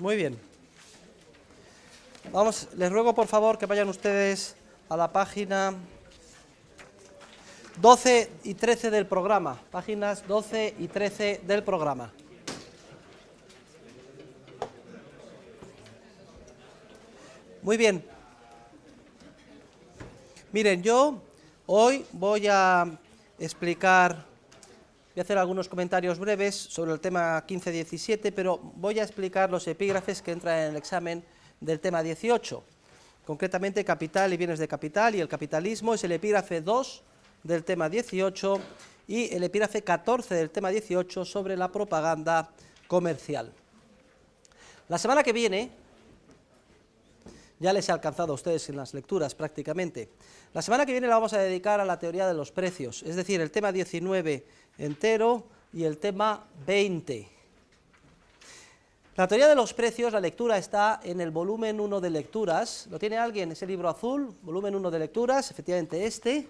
Muy bien. Vamos, les ruego por favor que vayan ustedes a la página 12 y 13 del programa. Páginas 12 y 13 del programa. Muy bien. Miren, yo hoy voy a explicar, voy a hacer algunos comentarios breves sobre el tema 15-17, pero voy a explicar los epígrafes que entran en el examen del tema 18. Concretamente, capital y bienes de capital, y el capitalismo es el epígrafe 2 del tema 18 y el epígrafe 14 del tema 18 sobre la propaganda comercial. La semana que viene, ya les he alcanzado a ustedes en las lecturas prácticamente, la semana que viene la vamos a dedicar a la teoría de los precios, es decir, el tema 19 entero y el tema 20. La teoría de los precios, la lectura está en el volumen 1 de lecturas. ¿Lo tiene alguien? Ese libro azul, volumen 1 de lecturas, efectivamente este.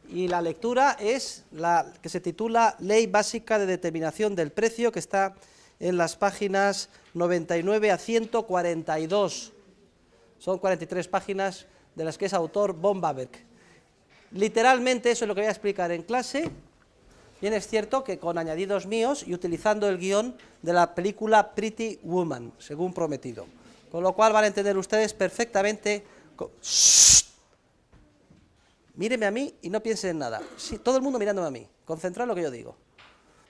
Y la lectura es la que se titula Ley Básica de Determinación del Precio, que está en las páginas 99 a 142. Son 43 páginas de las que es autor von Bawerk. Literalmente eso es lo que voy a explicar en clase. Bien, es cierto que con añadidos míos y utilizando el guión de la película Pretty Woman, según prometido. Con lo cual van a entender ustedes perfectamente... ¡Shh! Míreme a mí y no piensen en nada. Sí, todo el mundo mirándome a mí. Concentrad en lo que yo digo.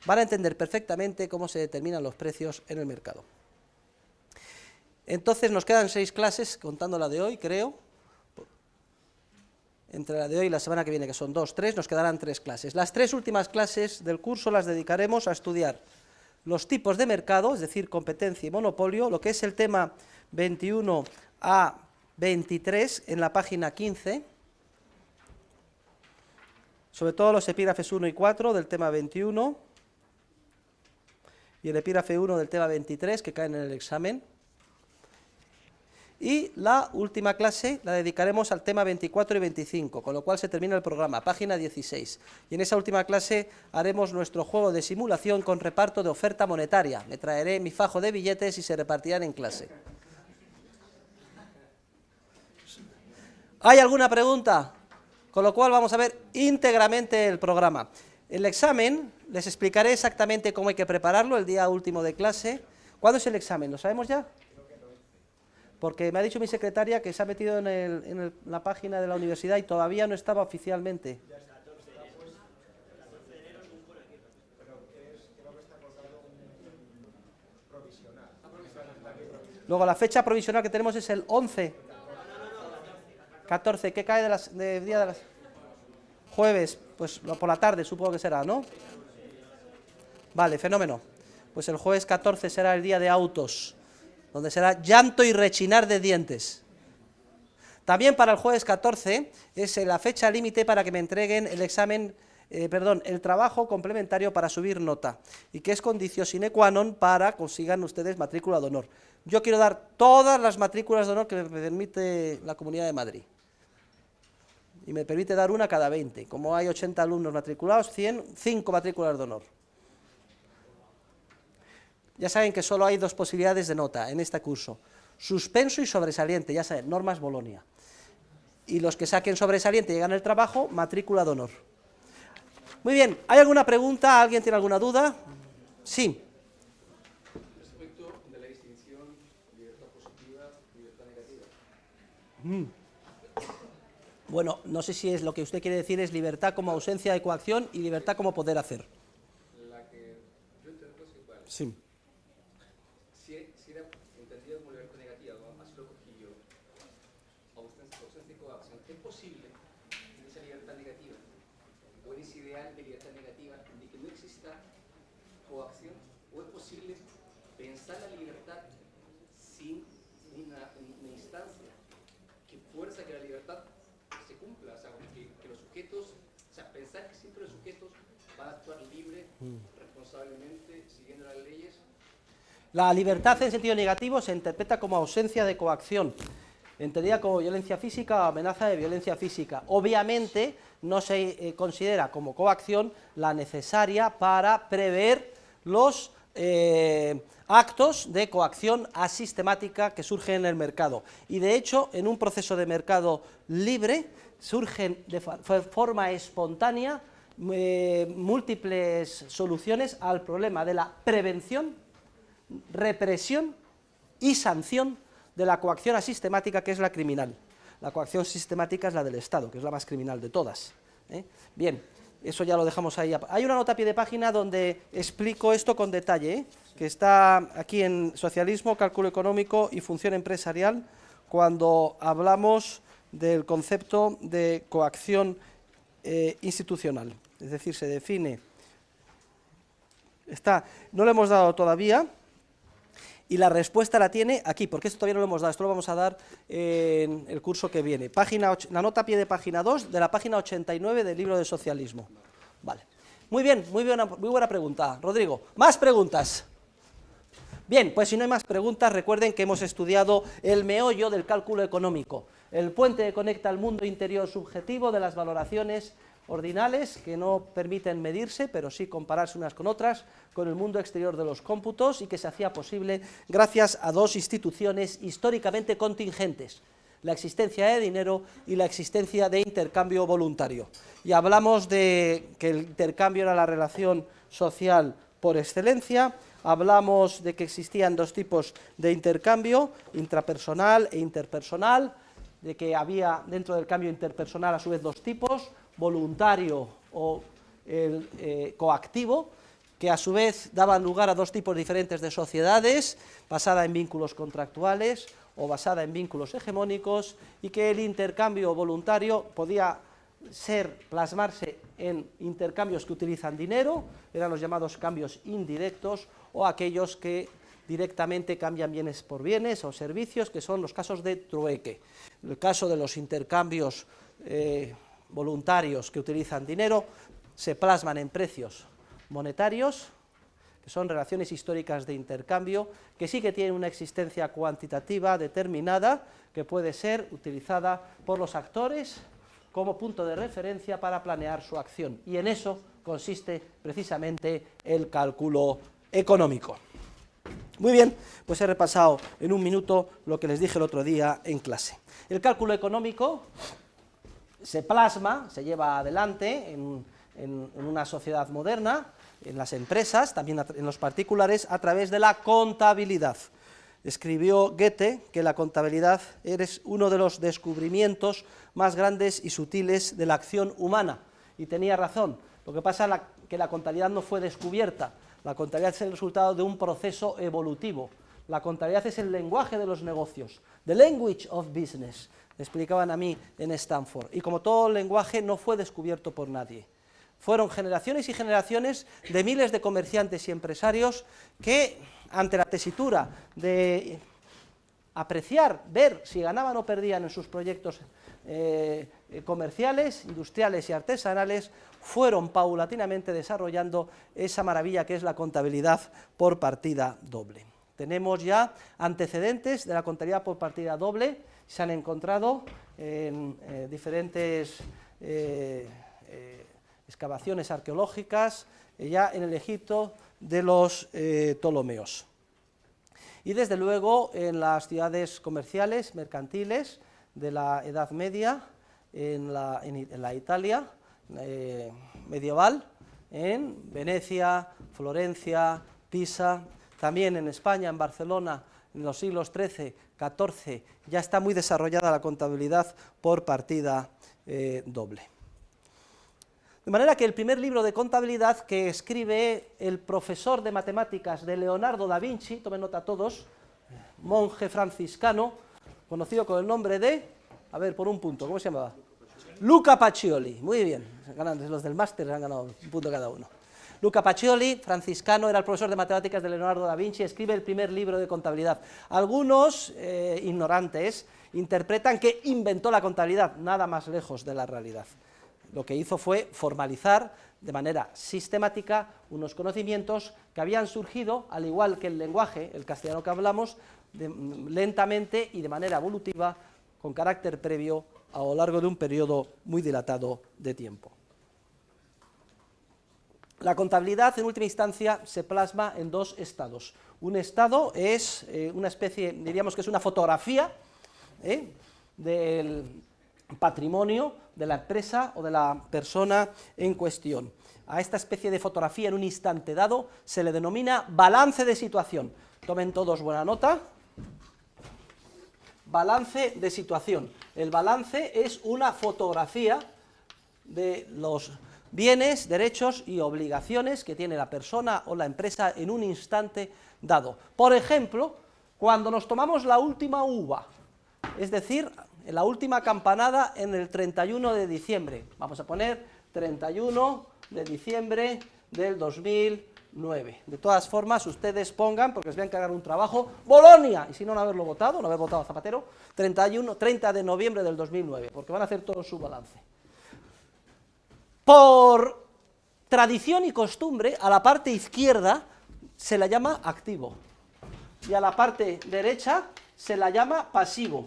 Van a entender perfectamente cómo se determinan los precios en el mercado. Entonces nos quedan 6 clases, contando la de hoy, creo. Entre la de hoy y la semana que viene, que son 2, 3, nos quedarán 3 clases. Las 3 últimas clases del curso las dedicaremos a estudiar los tipos de mercado, es decir, competencia y monopolio, lo que es el tema 21 a 23 en la página 15, sobre todo los epígrafes 1 y 4 del tema 21 y el epígrafe 1 del tema 23 que caen en el examen. Y la última clase la dedicaremos al tema 24 y 25, con lo cual se termina el programa, página 16. Y en esa última clase haremos nuestro juego de simulación con reparto de oferta monetaria. Me traeré mi fajo de billetes y se repartirán en clase. ¿Hay alguna pregunta? Con lo cual vamos a ver íntegramente el programa. El examen, les explicaré exactamente cómo hay que prepararlo el día último de clase. ¿Cuándo es el examen? ¿Lo sabemos ya? Porque me ha dicho mi secretaria que se ha metido en la página de la universidad y todavía no estaba oficialmente. Luego la fecha provisional que tenemos es el 11. 14, ¿qué cae de día de las jueves? Pues por la tarde supongo que será, ¿no? Vale, fenómeno. Pues el jueves 14 será el día de autos, donde será llanto y rechinar de dientes. También para el jueves 14 es la fecha límite para que me entreguen el examen, el trabajo complementario para subir nota, y que es condicio sine qua non para consigan ustedes matrícula de honor. Yo quiero dar todas las matrículas de honor que me permite la Comunidad de Madrid. Y me permite dar una cada 20. Como hay 80 alumnos matriculados, 5 matrículas de honor. Ya saben que solo hay 2 posibilidades de nota en este curso, suspenso y sobresaliente, ya saben, normas Bolonia. Y los que saquen sobresaliente y llegan al trabajo, matrícula de honor. Muy bien, ¿hay alguna pregunta? ¿Alguien tiene alguna duda? Sí. Respecto de la distinción libertad positiva y libertad negativa. Bueno, no sé si es lo que usted quiere decir es libertad como ausencia de coacción y libertad como poder hacer. La que yo entiendo es igual. Sí. Si era entendida como libertad negativa, así lo cogí yo, ausencia de coacción, ¿es posible en esa libertad negativa, o en ese ideal de libertad negativa, de que no exista coacción, o es posible pensar la libertad sin una instancia que fuerza que la libertad se cumpla, o sea, que los sujetos, o sea, pensar que siempre los sujetos van a actuar libre, responsablemente, siguiendo las leyes? La libertad en sentido negativo se interpreta como ausencia de coacción, entendida como violencia física o amenaza de violencia física. Obviamente no se considera como coacción la necesaria para prever los actos de coacción asistemática que surgen en el mercado. Y de hecho, en un proceso de mercado libre, surgen de forma espontánea múltiples soluciones al problema de la prevención, represión y sanción de la coacción asistemática, que es la criminal. La coacción sistemática es la del Estado, que es la más criminal de todas. Bien, eso ya lo dejamos ahí. Hay una nota a pie de página donde explico esto con detalle, que está aquí en Socialismo, Cálculo Económico y Función Empresarial, cuando hablamos del concepto de coacción institucional. Es decir, se define, no le hemos dado todavía, y la respuesta la tiene aquí, porque esto todavía no lo hemos dado, esto lo vamos a dar en el curso que viene. La nota a pie de página 2 de la página 89 del libro de Socialismo. Vale. Muy bien, muy buena pregunta, Rodrigo. ¿Más preguntas? Bien, pues si no hay más preguntas, recuerden que hemos estudiado el meollo del cálculo económico, el puente que conecta el mundo interior subjetivo de las valoraciones ordinales, que no permiten medirse, pero sí compararse unas con otras, con el mundo exterior de los cómputos, y que se hacía posible gracias a dos instituciones históricamente contingentes: la existencia de dinero y la existencia de intercambio voluntario. Y hablamos de que el intercambio era la relación social por excelencia, hablamos de que existían dos tipos de intercambio, intrapersonal e interpersonal, de que había dentro del cambio interpersonal a su vez dos tipos, voluntario o coactivo, que a su vez daban lugar a dos tipos diferentes de sociedades, basada en vínculos contractuales o basada en vínculos hegemónicos, y que el intercambio voluntario podía plasmarse en intercambios que utilizan dinero, eran los llamados cambios indirectos, o aquellos que directamente cambian bienes por bienes o servicios, que son los casos de trueque. En el caso de los intercambios voluntarios que utilizan dinero, se plasman en precios monetarios, que son relaciones históricas de intercambio, que sí que tienen una existencia cuantitativa determinada, que puede ser utilizada por los actores como punto de referencia para planear su acción. Y en eso consiste precisamente el cálculo económico. Muy bien, pues he repasado en un minuto lo que les dije el otro día en clase. El cálculo económico se plasma, se lleva adelante en una sociedad moderna, en las empresas, también en los particulares, a través de la contabilidad. Escribió Goethe que la contabilidad es uno de los descubrimientos más grandes y sutiles de la acción humana, y tenía razón. Lo que pasa es que la contabilidad no fue descubierta, la contabilidad es el resultado de un proceso evolutivo. La contabilidad es el lenguaje de los negocios, the language of business, me explicaban a mí en Stanford, y como todo lenguaje no fue descubierto por nadie. Fueron generaciones y generaciones de miles de comerciantes y empresarios que, ante la tesitura de apreciar, ver si ganaban o perdían en sus proyectos comerciales, industriales y artesanales, fueron paulatinamente desarrollando esa maravilla que es la contabilidad por partida doble. Tenemos ya antecedentes de la contabilidad por partida doble, se han encontrado en diferentes excavaciones arqueológicas, ya en el Egipto de los Ptolomeos. Y desde luego en las ciudades comerciales, mercantiles, de la Edad Media, en la Italia medieval, en Venecia, Florencia, Pisa, también en España, en Barcelona, en los siglos XIII, XIV, ya está muy desarrollada la contabilidad por partida doble. De manera que el primer libro de contabilidad que escribe el profesor de matemáticas de Leonardo da Vinci, tomen nota todos, monje franciscano, conocido con el nombre de, a ver, por un punto, ¿cómo se llamaba? Luca Pacioli, muy bien, los del máster han ganado un punto cada uno. Luca Pacioli, franciscano, era el profesor de matemáticas de Leonardo da Vinci, escribe el primer libro de contabilidad. Algunos ignorantes interpretan que inventó la contabilidad, nada más lejos de la realidad. Lo que hizo fue formalizar de manera sistemática unos conocimientos que habían surgido, al igual que el lenguaje, el castellano que hablamos, lentamente y de manera evolutiva, con carácter previo a lo largo de un periodo muy dilatado de tiempo. La contabilidad, en última instancia, se plasma en dos estados. Un estado es una especie, diríamos que es una fotografía del patrimonio de la empresa o de la persona en cuestión. A esta especie de fotografía en un instante dado se le denomina balance de situación. Tomen todos buena nota. Balance de situación. El balance es una fotografía de los bienes, derechos y obligaciones que tiene la persona o la empresa en un instante dado. Por ejemplo, cuando nos tomamos la última uva, es decir, la última campanada en el 31 de diciembre, vamos a poner 31 de diciembre del 2009. De todas formas, ustedes pongan, porque les voy a encargar un trabajo, Bolonia, y si no haberlo votado, no haber votado a Zapatero, 30 de noviembre del 2009, porque van a hacer todo su balance. Por tradición y costumbre, a la parte izquierda se la llama activo y a la parte derecha se la llama pasivo.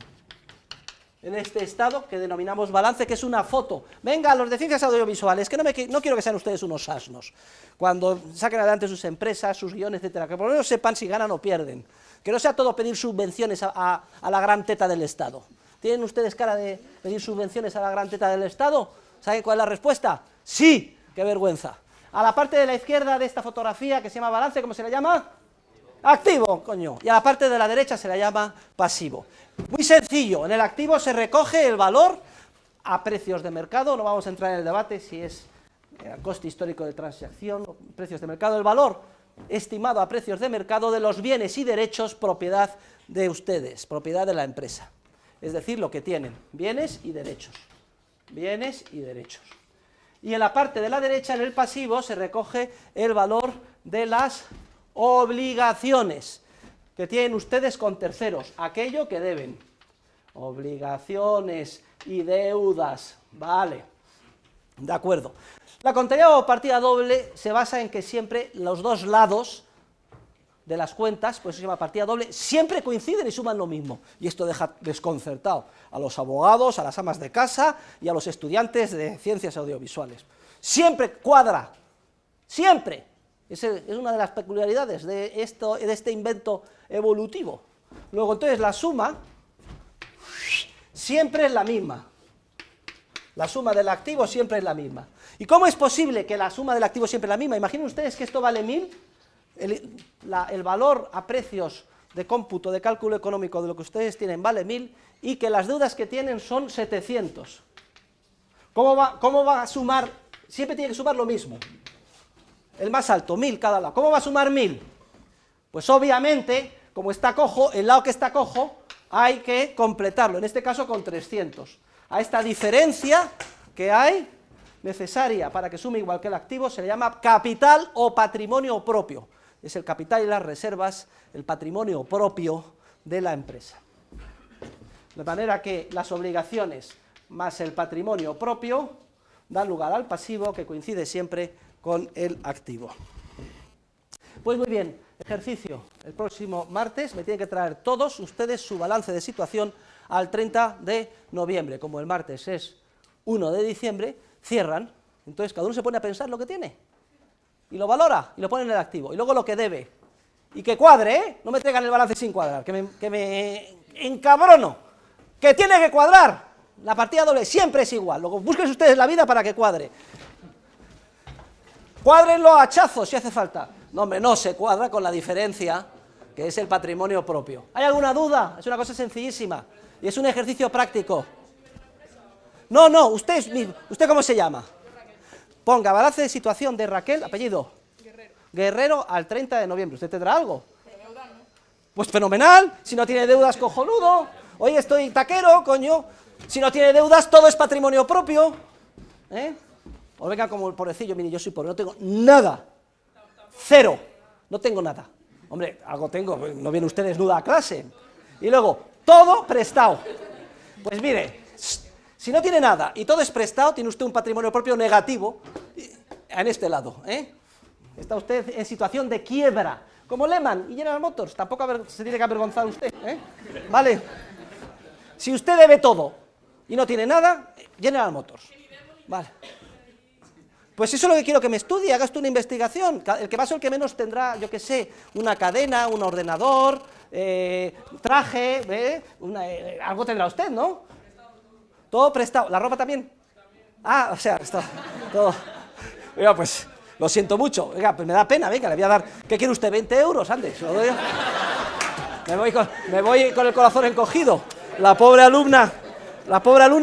En este estado que denominamos balance, que es una foto. Venga, los de ciencias audiovisuales, que no quiero que sean ustedes unos asnos, cuando saquen adelante sus empresas, sus guiones, etcétera, que por lo menos sepan si ganan o pierden, que no sea todo pedir subvenciones a la gran teta del Estado. ¿Tienen ustedes cara de pedir subvenciones a la gran teta del Estado? ¿Saben cuál es la respuesta? ¡Sí! ¡Qué vergüenza! A la parte de la izquierda de esta fotografía, que se llama balance, ¿cómo se le llama? Activo, coño. Y a la parte de la derecha se le llama pasivo. Muy sencillo, en el activo se recoge el valor a precios de mercado, no vamos a entrar en el debate si es coste histórico de transacción, precios de mercado, el valor estimado a precios de mercado de los bienes y derechos propiedad de ustedes, propiedad de la empresa. Es decir, lo que tienen, bienes y derechos. Bienes y derechos. Y en la parte de la derecha, en el pasivo, se recoge el valor de las obligaciones que tienen ustedes con terceros, aquello que deben. Obligaciones y deudas, vale, de acuerdo. La contabilidad o partida doble se basa en que siempre los dos lados de las cuentas, pues se llama partida doble, siempre coinciden y suman lo mismo, y esto deja desconcertado a los abogados, a las amas de casa y a los estudiantes de ciencias audiovisuales. Siempre cuadra, siempre. Es una de las peculiaridades de este invento evolutivo. Luego, entonces, la suma siempre es la misma. La suma del activo siempre es la misma. ¿Y cómo es posible que la suma del activo siempre es la misma? Imaginen ustedes que esto vale 1000, el valor a precios de cómputo, de cálculo económico de lo que ustedes tienen vale 1000 y que las deudas que tienen son 700. ¿Cómo va a sumar? Siempre tiene que sumar lo mismo. El más alto, 1000 cada lado. ¿Cómo va a sumar 1000? Pues obviamente, como está cojo, el lado que está cojo hay que completarlo, en este caso con 300. A esta diferencia que hay necesaria para que sume igual que el activo se le llama capital o patrimonio propio. Es el capital y las reservas, el patrimonio propio de la empresa. De manera que las obligaciones más el patrimonio propio dan lugar al pasivo, que coincide siempre con el activo. Pues muy bien, ejercicio. El próximo martes me tienen que traer todos ustedes su balance de situación al 30 de noviembre. Como el martes es 1 de diciembre, cierran. Entonces cada uno se pone a pensar lo que tiene y lo valora y lo pone en el activo. Y luego lo que debe. Y que cuadre, ¿eh? No me traigan el balance sin cuadrar, que me encabrono. Que tiene que cuadrar. La partida doble siempre es igual. Luego busquen ustedes la vida para que cuadre. Cuádrenlo a hachazos si hace falta. No, hombre, no se cuadra con la diferencia que es el patrimonio propio. ¿Hay alguna duda? Es una cosa sencillísima y es un ejercicio práctico. No, usted ¿cómo se llama? Ponga balance de situación de Raquel, apellido. Guerrero al 30 de noviembre. ¿Usted tendrá algo? Pues fenomenal. Si no tiene deudas, cojonudo. Hoy estoy taquero, coño. Si no tiene deudas, todo es patrimonio propio. O venga como el pobrecillo, mire, yo soy pobre, no tengo nada. Cero. No tengo nada. Hombre, algo tengo, no viene usted desnuda a clase. Y luego, todo prestado. Pues mire, si no tiene nada y todo es prestado, tiene usted un patrimonio propio negativo en este lado. Está usted en situación de quiebra, como Lehman y General Motors. Tampoco se tiene que avergonzar usted. Vale. Si usted debe todo y no tiene nada, General Motors. Vale. Pues eso es lo que quiero que me estudie, hagas tú una investigación. El que más o el que menos tendrá, yo qué sé, una cadena, un ordenador, traje, algo tendrá usted, ¿no? Todo prestado. ¿La ropa también? Ah, o sea, está todo. Oiga, pues, lo siento mucho. Oiga, pues me da pena, venga, le voy a dar. ¿Qué quiere usted? ¿20 euros? Ande, se lo doy yo. Me voy con el corazón encogido. La pobre alumna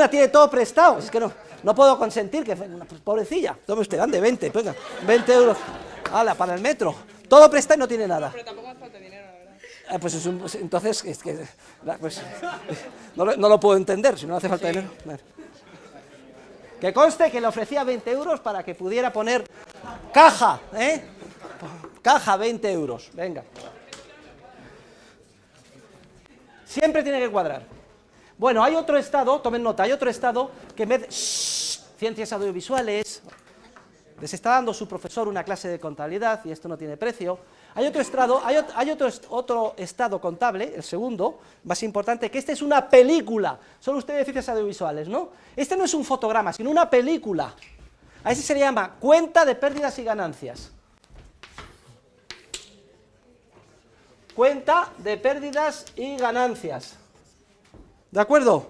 tiene todo prestado. Es que no puedo consentir que, pues, pobrecilla. Tome usted, ande, 20, venga, 20 euros. Hala, para el metro. Todo prestado y no tiene nada. Pero tampoco hace falta dinero, la verdad. Pues entonces, es que, pues, no lo puedo entender, si no hace falta dinero. Bueno. Que conste que le ofrecía 20 euros para que pudiera poner caja, caja, 20 euros, venga. Siempre tiene que cuadrar. Bueno, hay otro estado, tomen nota, hay otro estado que en vez de ciencias audiovisuales, les está dando su profesor una clase de contabilidad y esto no tiene precio. Hay otro estado contable, el segundo, más importante, que este es una película. Son ustedes ciencias audiovisuales, ¿no? Este no es un fotograma, sino una película. A ese se le llama cuenta de pérdidas y ganancias. Cuenta de pérdidas y ganancias. ¿De acuerdo?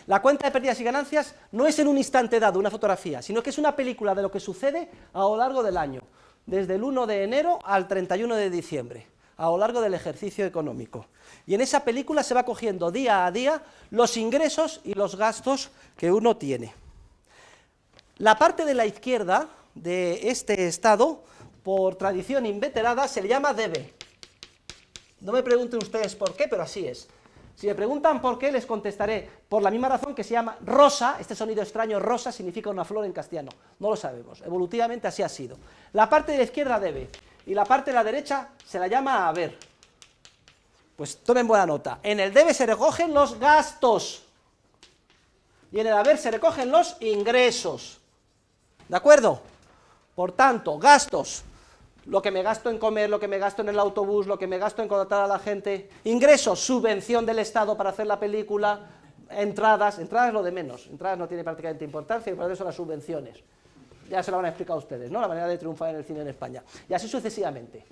La cuenta de pérdidas y ganancias no es en un instante dado, una fotografía, sino que es una película de lo que sucede a lo largo del año, desde el 1 de enero al 31 de diciembre, a lo largo del ejercicio económico. Y en esa película se va cogiendo día a día los ingresos y los gastos que uno tiene. La parte de la izquierda de este estado, por tradición inveterada, se le llama debe. No me pregunten ustedes por qué, pero así es. Si me preguntan por qué, les contestaré por la misma razón que se llama rosa. Este sonido extraño, rosa, significa una flor en castellano. No lo sabemos, evolutivamente así ha sido. La parte de la izquierda debe, y la parte de la derecha se la llama haber. Pues tomen buena nota. En el debe se recogen los gastos, y en el haber se recogen los ingresos. ¿De acuerdo? Por tanto, gastos, lo que me gasto en comer, lo que me gasto en el autobús, lo que me gasto en contratar a la gente. Ingresos, subvención del Estado para hacer la película. Entradas es lo de menos, entradas no tiene prácticamente importancia, y por eso son las subvenciones. Ya se lo van a explicar a ustedes, ¿no? La manera de triunfar en el cine en España. Y así sucesivamente.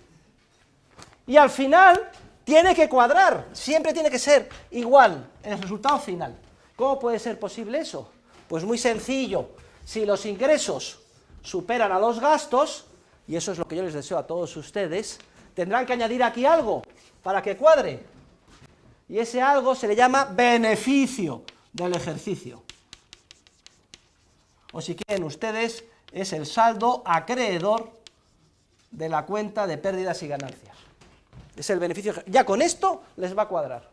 Y al final tiene que cuadrar, siempre tiene que ser igual el resultado final. ¿Cómo puede ser posible eso? Pues muy sencillo. Si los ingresos superan a los gastos, y eso es lo que yo les deseo a todos ustedes, tendrán que añadir aquí algo para que cuadre. Y ese algo se le llama beneficio del ejercicio. O si quieren ustedes, es el saldo acreedor de la cuenta de pérdidas y ganancias. Es el beneficio. Ya con esto les va a cuadrar.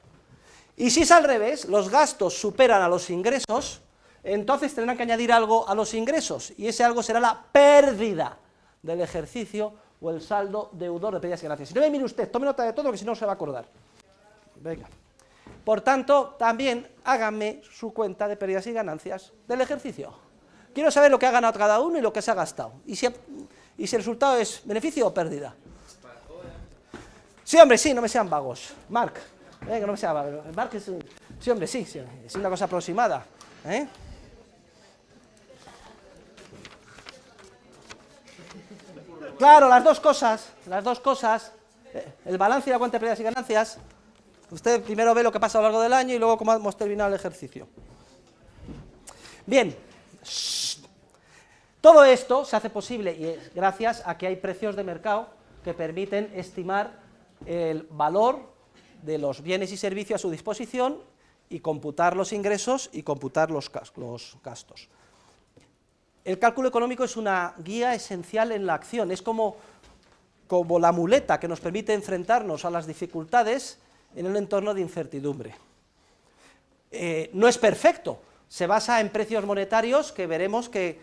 Y si es al revés, los gastos superan a los ingresos, entonces tendrán que añadir algo a los ingresos, y ese algo será la pérdida del ejercicio o el saldo deudor de pérdidas y ganancias. Si no me mire usted, tome nota de todo, que si no se va a acordar. Venga. Por tanto, también háganme su cuenta de pérdidas y ganancias del ejercicio. Quiero saber lo que ha ganado cada uno y lo que se ha gastado. Y si el resultado es beneficio o pérdida. Sí, hombre, sí, no me sean vagos. Marc, que no me sean vagos. Marc es un... Sí, hombre, sí, es una cosa aproximada. Claro, las dos cosas, el balance y la cuenta de pérdidas y ganancias. Usted primero ve lo que pasa a lo largo del año y luego cómo hemos terminado el ejercicio. Bien, todo esto se hace posible y es gracias a que hay precios de mercado que permiten estimar el valor de los bienes y servicios a su disposición y computar los ingresos y computar los gastos. El cálculo económico es una guía esencial en la acción, es como la muleta que nos permite enfrentarnos a las dificultades en un entorno de incertidumbre. No es perfecto, se basa en precios monetarios que veremos que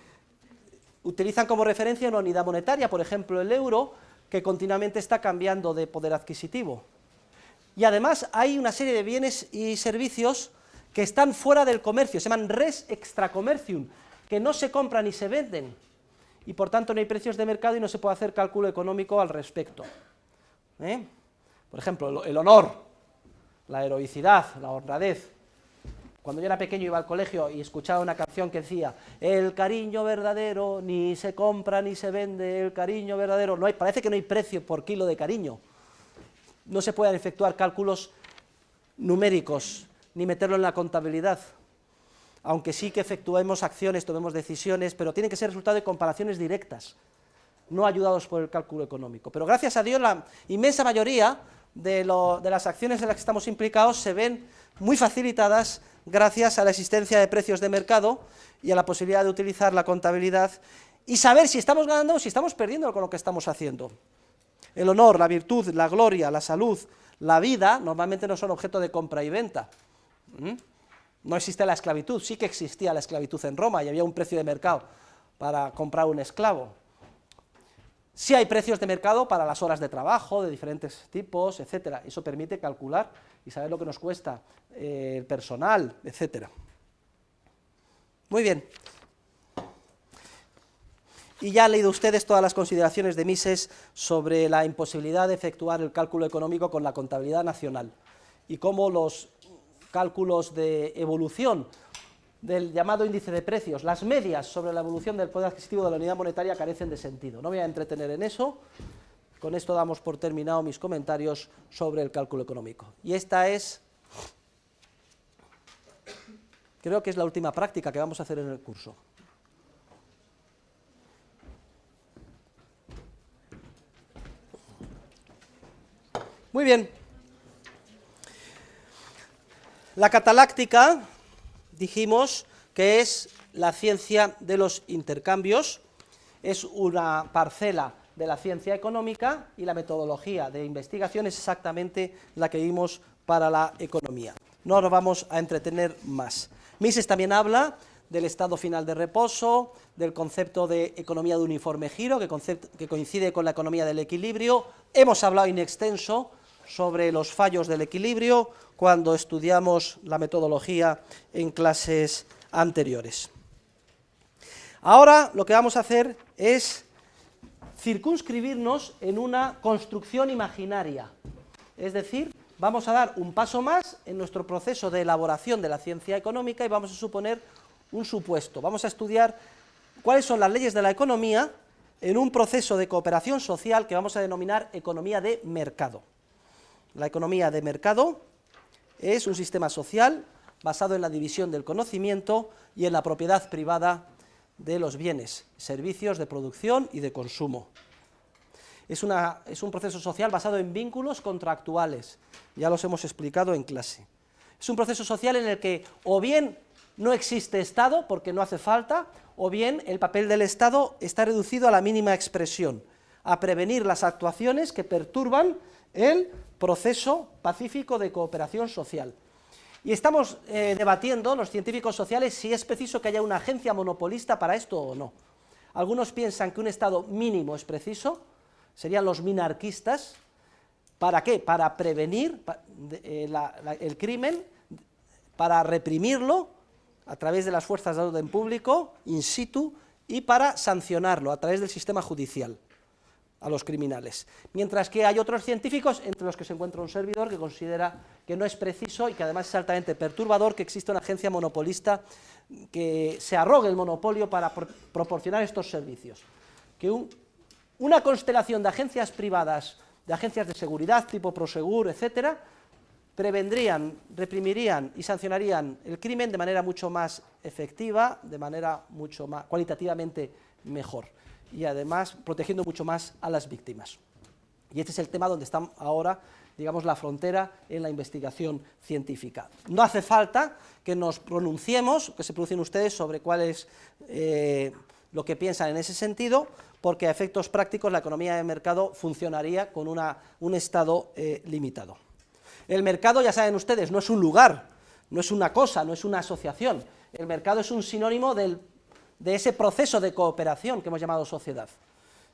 utilizan como referencia una unidad monetaria, por ejemplo el euro, que continuamente está cambiando de poder adquisitivo. Y además hay una serie de bienes y servicios que están fuera del comercio, se llaman res extra commercium, que no se compran ni se venden, y por tanto no hay precios de mercado y no se puede hacer cálculo económico al respecto. Por ejemplo, el honor, la heroicidad, la honradez. Cuando yo era pequeño iba al colegio y escuchaba una canción que decía el cariño verdadero ni se compra ni se vende, el cariño verdadero, parece que no hay precio por kilo de cariño. No se pueden efectuar cálculos numéricos ni meterlo en la contabilidad, aunque sí que efectuemos acciones, tomemos decisiones, pero tiene que ser resultado de comparaciones directas, no ayudados por el cálculo económico. Pero gracias a Dios la inmensa mayoría de las acciones en las que estamos implicados se ven muy facilitadas gracias a la existencia de precios de mercado y a la posibilidad de utilizar la contabilidad y saber si estamos ganando o si estamos perdiendo con lo que estamos haciendo. El honor, la virtud, la gloria, la salud, la vida, normalmente no son objeto de compra y venta. No existe la esclavitud, sí que existía la esclavitud en Roma y había un precio de mercado para comprar un esclavo. Sí hay precios de mercado para las horas de trabajo, de diferentes tipos, etcétera. Eso permite calcular y saber lo que nos cuesta el personal, etcétera. Muy bien. Y ya han leído ustedes todas las consideraciones de Mises sobre la imposibilidad de efectuar el cálculo económico con la contabilidad nacional y cómo los cálculos de evolución del llamado índice de precios, las medias sobre la evolución del poder adquisitivo de la unidad monetaria carecen de sentido. No me voy a entretener en eso, con esto damos por terminado mis comentarios sobre el cálculo económico. Y esta es, creo que es la última práctica que vamos a hacer en el curso. Muy bien. La cataláctica, dijimos que es la ciencia de los intercambios, es una parcela de la ciencia económica y la metodología de investigación es exactamente la que vimos para la economía. No nos vamos a entretener más. Mises también habla del estado final de reposo, del concepto de economía de uniforme giro, que coincide con la economía del equilibrio. Hemos hablado in extenso sobre los fallos del equilibrio cuando estudiamos la metodología en clases anteriores. Ahora lo que vamos a hacer es circunscribirnos en una construcción imaginaria, es decir, vamos a dar un paso más en nuestro proceso de elaboración de la ciencia económica y vamos a suponer un supuesto, vamos a estudiar cuáles son las leyes de la economía en un proceso de cooperación social que vamos a denominar economía de mercado. La economía de mercado es un sistema social basado en la división del conocimiento y en la propiedad privada de los bienes, servicios de producción y de consumo. Es un proceso social basado en vínculos contractuales, ya los hemos explicado en clase. Es un proceso social en el que o bien no existe Estado porque no hace falta, o bien el papel del Estado está reducido a la mínima expresión, a prevenir las actuaciones que perturban el proceso pacífico de cooperación social. Y estamos debatiendo, los científicos sociales, si es preciso que haya una agencia monopolista para esto o no. Algunos piensan que un Estado mínimo es preciso, serían los minarquistas. ¿Para qué? Para prevenir el crimen, para reprimirlo a través de las fuerzas de orden público, in situ, y para sancionarlo a través del sistema judicial a los criminales. Mientras que hay otros científicos, entre los que se encuentra un servidor, que considera que no es preciso y que además es altamente perturbador que exista una agencia monopolista que se arrogue el monopolio para proporcionar estos servicios. Que una constelación de agencias privadas, de agencias de seguridad tipo Prosegur, etcétera, prevendrían, reprimirían y sancionarían el crimen de manera mucho más efectiva, de manera mucho más cualitativamente mejor, y además protegiendo mucho más a las víctimas. Y este es el tema donde está ahora, digamos, la frontera en la investigación científica. No hace falta que nos pronunciemos, que se pronuncien ustedes sobre cuál es lo que piensan en ese sentido, porque a efectos prácticos la economía de mercado funcionaría con un Estado limitado. El mercado, ya saben ustedes, no es un lugar, no es una cosa, no es una asociación. El mercado es un sinónimo de ese proceso de cooperación que hemos llamado sociedad.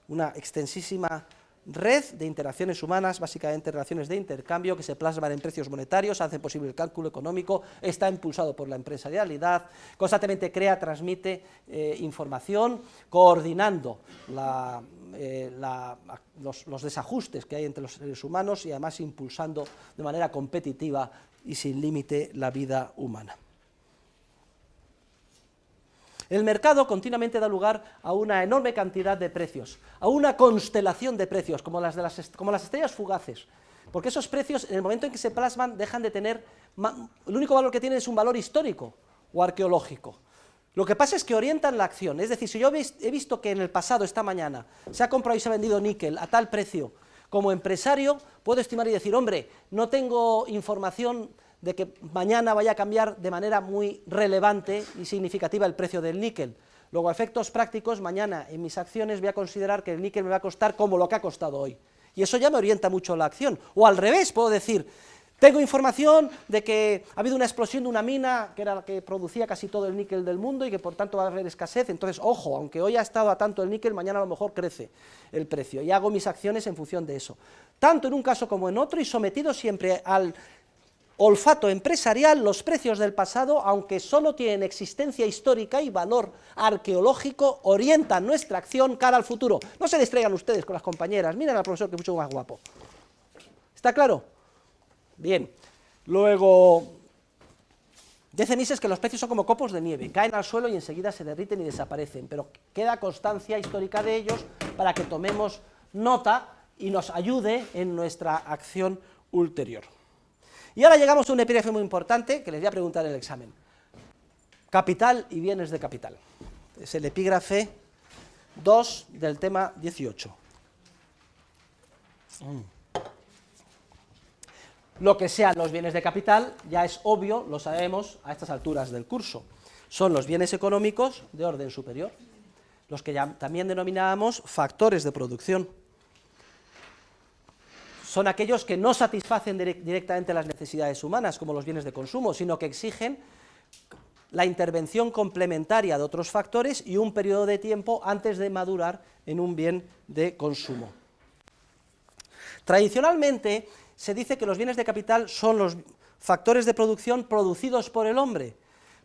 Una extensísima red de interacciones humanas, básicamente relaciones de intercambio que se plasman en precios monetarios, hace posible el cálculo económico, está impulsado por la empresarialidad, constantemente crea, transmite información, coordinando los desajustes que hay entre los seres humanos y además impulsando de manera competitiva y sin límite la vida humana. El mercado continuamente da lugar a una enorme cantidad de precios, a una constelación de precios, como las estrellas fugaces, porque esos precios, en el momento en que se plasman, dejan de tener, el único valor que tienen es un valor histórico o arqueológico. Lo que pasa es que orientan la acción, es decir, si yo he visto que en el pasado, esta mañana, se ha comprado y se ha vendido níquel a tal precio, como empresario puedo estimar y decir, hombre, no tengo información de que mañana vaya a cambiar de manera muy relevante y significativa el precio del níquel. Luego, a efectos prácticos, mañana en mis acciones voy a considerar que el níquel me va a costar como lo que ha costado hoy. Y eso ya me orienta mucho la acción. O al revés, puedo decir, tengo información de que ha habido una explosión de una mina que era la que producía casi todo el níquel del mundo y que por tanto va a haber escasez, entonces, ojo, aunque hoy ha estado a tanto el níquel, mañana a lo mejor crece el precio, y hago mis acciones en función de eso. Tanto en un caso como en otro, y sometido siempre al olfato empresarial, los precios del pasado, aunque solo tienen existencia histórica y valor arqueológico, orientan nuestra acción cara al futuro. No se distraigan ustedes con las compañeras, miren al profesor que es mucho más guapo. ¿Está claro? Bien. Luego, dice Mises que los precios son como copos de nieve, caen al suelo y enseguida se derriten y desaparecen, pero queda constancia histórica de ellos para que tomemos nota y nos ayude en nuestra acción ulterior. Y ahora llegamos a un epígrafe muy importante que les voy a preguntar en el examen. Capital y bienes de capital. Es el epígrafe 2 del tema 18. Lo que sean los bienes de capital ya es obvio, lo sabemos a estas alturas del curso. Son los bienes económicos de orden superior, los que ya también denominábamos factores de producción. Son aquellos que no satisfacen directamente las necesidades humanas, como los bienes de consumo, sino que exigen la intervención complementaria de otros factores y un periodo de tiempo antes de madurar en un bien de consumo. Tradicionalmente se dice que los bienes de capital son los factores de producción producidos por el hombre,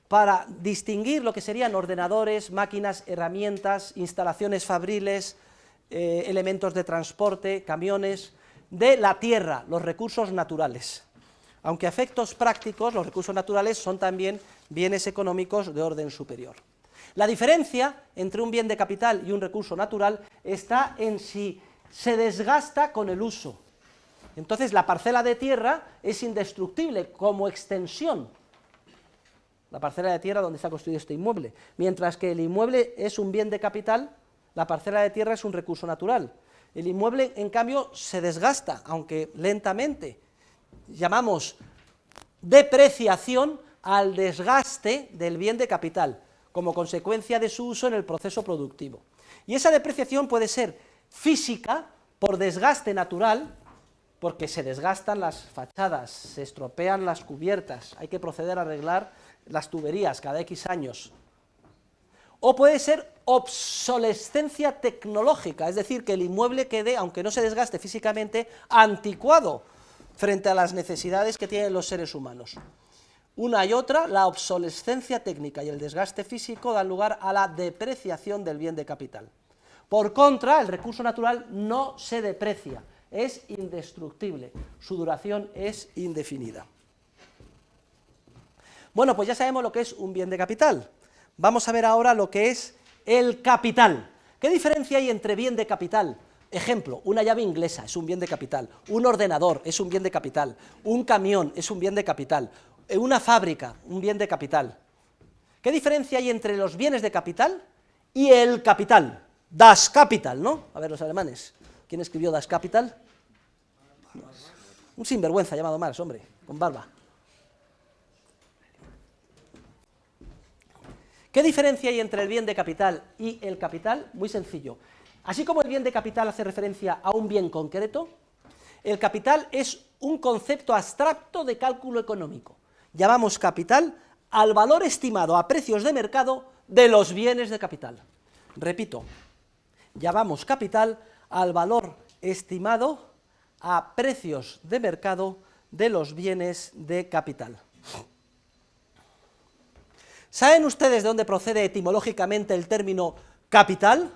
para distinguir lo que serían ordenadores, máquinas, herramientas, instalaciones fabriles, elementos de transporte, camiones, de la tierra, los recursos naturales. Aunque a efectos prácticos, los recursos naturales son también bienes económicos de orden superior. La diferencia entre un bien de capital y un recurso natural está en si se desgasta con el uso. Entonces, la parcela de tierra es indestructible como extensión, la parcela de tierra donde está construido este inmueble, mientras que el inmueble es un bien de capital, la parcela de tierra es un recurso natural. El inmueble, en cambio, se desgasta, aunque lentamente. Llamamos depreciación al desgaste del bien de capital, como consecuencia de su uso en el proceso productivo. Y esa depreciación puede ser física, por desgaste natural, porque se desgastan las fachadas, se estropean las cubiertas, hay que proceder a arreglar las tuberías cada X años. O puede ser obsolescencia tecnológica, es decir, que el inmueble quede, aunque no se desgaste físicamente, anticuado frente a las necesidades que tienen los seres humanos. Una y otra, la obsolescencia técnica y el desgaste físico dan lugar a la depreciación del bien de capital. Por contra, el recurso natural no se deprecia, es indestructible, su duración es indefinida. Bueno, pues ya sabemos lo que es un bien de capital. Vamos a ver ahora lo que es el capital. ¿Qué diferencia hay entre bien de capital? Ejemplo, una llave inglesa es un bien de capital, un ordenador es un bien de capital, un camión es un bien de capital, una fábrica, un bien de capital. ¿Qué diferencia hay entre los bienes de capital y el capital? Das Kapital, ¿no? A ver, los alemanes. ¿Quién escribió Das Kapital? Un sinvergüenza llamado Marx, hombre, con barba. ¿Qué diferencia hay entre el bien de capital y el capital? Muy sencillo. Así como el bien de capital hace referencia a un bien concreto, el capital es un concepto abstracto de cálculo económico. Llamamos capital al valor estimado a precios de mercado de los bienes de capital. Repito, llamamos capital al valor estimado a precios de mercado de los bienes de capital. ¿Saben ustedes de dónde procede etimológicamente el término capital?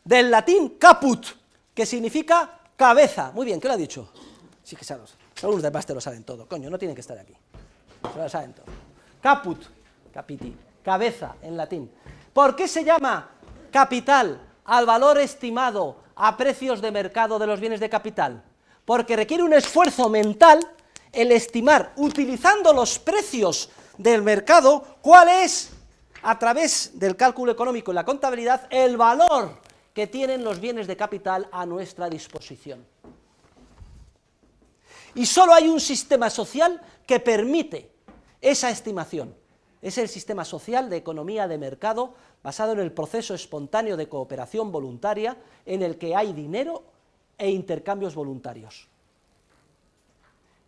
Del latín caput, que significa cabeza. Muy bien, ¿qué lo ha dicho? Sí que saben, algunos de más te lo saben todo, coño, no tienen que estar aquí, se lo saben todo. caput, capiti, cabeza en latín. ¿Por qué se llama capital al valor estimado a precios de mercado de los bienes de capital? Porque requiere un esfuerzo mental el estimar, utilizando los precios del mercado, cuál es, a través del cálculo económico y la contabilidad, el valor que tienen los bienes de capital a nuestra disposición. Y solo hay un sistema social que permite esa estimación. Es el sistema social de economía de mercado basado en el proceso espontáneo de cooperación voluntaria en el que hay dinero e intercambios voluntarios.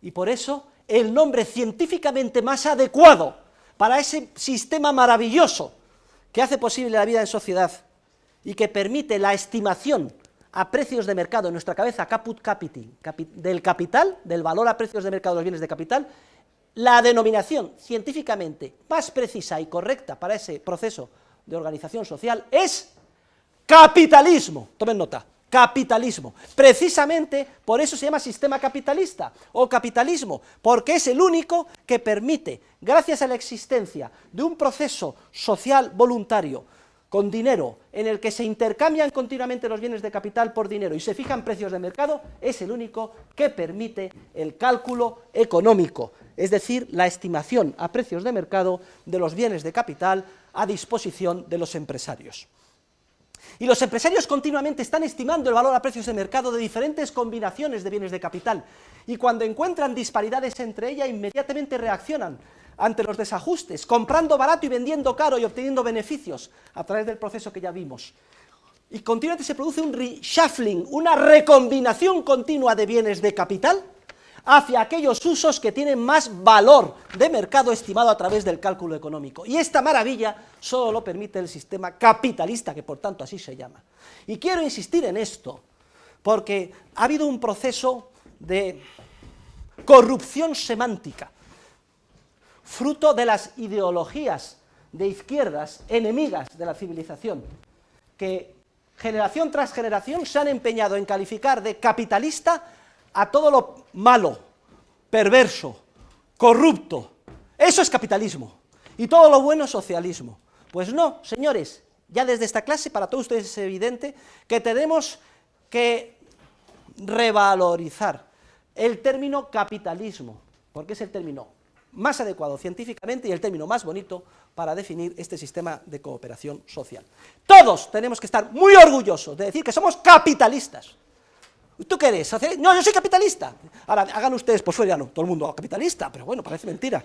Y por eso el nombre científicamente más adecuado para ese sistema maravilloso que hace posible la vida en sociedad y que permite la estimación a precios de mercado en nuestra cabeza, caput capiti, del capital, del valor a precios de mercado de los bienes de capital, la denominación científicamente más precisa y correcta para ese proceso de organización social es capitalismo. Tomen nota, capitalismo. Precisamente por eso se llama sistema capitalista o capitalismo, porque es el único que permite, gracias a la existencia de un proceso social voluntario con dinero, en el que se intercambian continuamente los bienes de capital por dinero y se fijan precios de mercado, es el único que permite el cálculo económico, es decir, la estimación a precios de mercado de los bienes de capital a disposición de los empresarios. Y los empresarios continuamente están estimando el valor a precios de mercado de diferentes combinaciones de bienes de capital, y cuando encuentran disparidades entre ellas, inmediatamente reaccionan ante los desajustes, comprando barato y vendiendo caro y obteniendo beneficios a través del proceso que ya vimos. Y continuamente se produce un reshuffling, una recombinación continua de bienes de capital hacia aquellos usos que tienen más valor de mercado estimado a través del cálculo económico. Y esta maravilla solo lo permite el sistema capitalista, que por tanto así se llama. Y quiero insistir en esto, porque ha habido un proceso de corrupción semántica, fruto de las ideologías de izquierdas enemigas de la civilización, que generación tras generación se han empeñado en calificar de capitalista a todo lo malo, perverso, corrupto. Eso es capitalismo, y todo lo bueno es socialismo. Pues no, señores, ya desde esta clase para todos ustedes es evidente que tenemos que revalorizar el término capitalismo, porque es el término más adecuado científicamente y el término más bonito para definir este sistema de cooperación social. Todos tenemos que estar muy orgullosos de decir que somos capitalistas. ¿Tú qué eres? No, yo soy capitalista. Ahora, hagan ustedes por fuera, no, todo el mundo capitalista, pero bueno, parece mentira.